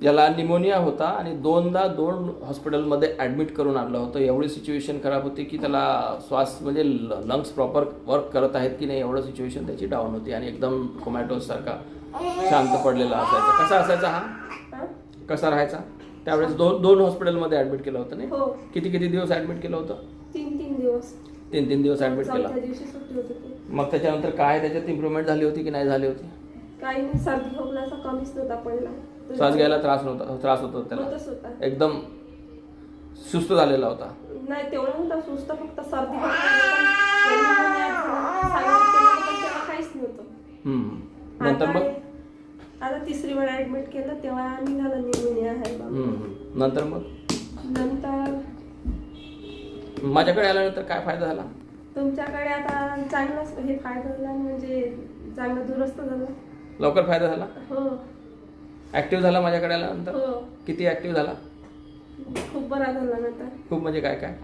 ज्याला निमोनिया होता आणि दोन हॉस्पिटलमध्ये ॲडमिट करून आणलं होतं. एवढी सिच्युएशन खराब होती की त्याला श्वास म्हणजे लंग्स प्रॉपर वर्क करत आहेत की नाही एवढं सिच्युएशन त्याची डाऊन होती आणि एकदम कोमॅटोसारखा शांत पडलेला असायचा. कसा असायचा हा, कसा राहायचा त्यावेळेस? दोन हॉस्पिटलमध्ये ॲडमिट केलं होतं नाही? हो. किती दिवस ॲडमिट केलं होतं? 3 दिवस. 3 दिवस ॲडमिट केलं. त्या दिवशी सुट्टी होती ती. मग त्याच्यानंतर काय त्याच्यात इम्प्रूव्हमेंट झाली होती की नाही झाली होती? काही नाही, सर्दी खोकल्याचा कमीच नव्हता पडला. श्वास घ्यायला त्रास होता त्याला? होतच होता. एकदम सुस्त झालेला होता? नाही तेवढं नव्हता सुस्त, फक्त सर्दी काहीच नव्हतं. नंतर मग आता 3री वेळा ऍडमिट केलं तेव्हा निघालं निमोनिया आहे बाबा. नंतर नंतर माझ्याकडे आल्यानंतर काय फायदा झाला? तुमच्याकडे आता चांगलाच हे फायदा झाला, म्हणजे चांगलं दुरुस्त झालं. लवकर फायदा झाला? हो. ऍक्टिव्ह झाला माझ्याकडे आल्यानंतर? हो. किती ऍक्टिव्ह झाला? खूप बरा झाला नंतर. खूप म्हणजे काय काय?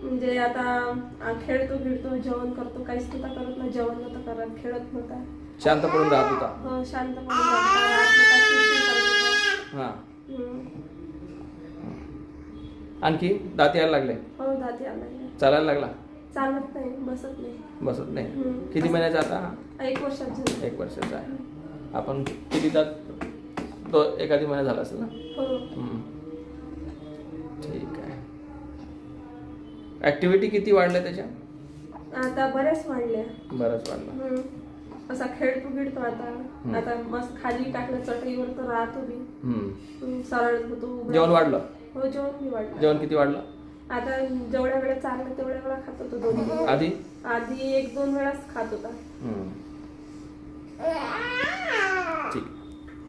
म्हणजे आता खेळतो जेवण करतो, काहीच नव्हता करत ना, जेवण नव्हतं करत, खेळत नव्हता, शांत पडून राहत होता? हो शांतपणे राहत होता. हा. आणखी दात यायला लागले? हो दात यायला लागले. चालायला लागला? चालत नाही, बसत नाही. बसत नाही? किती महिन्याचा आता? 1 वर्षाचा. 1 वर्षाचा आहे. आपण किती दात? तो एखादी महिना झाला असेल ना? हो. ठीक आहे. ऍक्टिव्हिटी किती वाढल्या त्याच्या? आता बऱ्याच वाढल्या. बरंच वाढलं. असा खेळतो आता मस्त खाली टाकलं चटईवर तर राहतो बी, सरळ होतो. जेवण वाढलं? हो जेवण बी वाढलं. जेवण किती वाढलं? आता जेवढ्या वेळा चाललं तेवढ्या वेळा खात होतो. 2 आधी 1-2 वेळाच खात होता.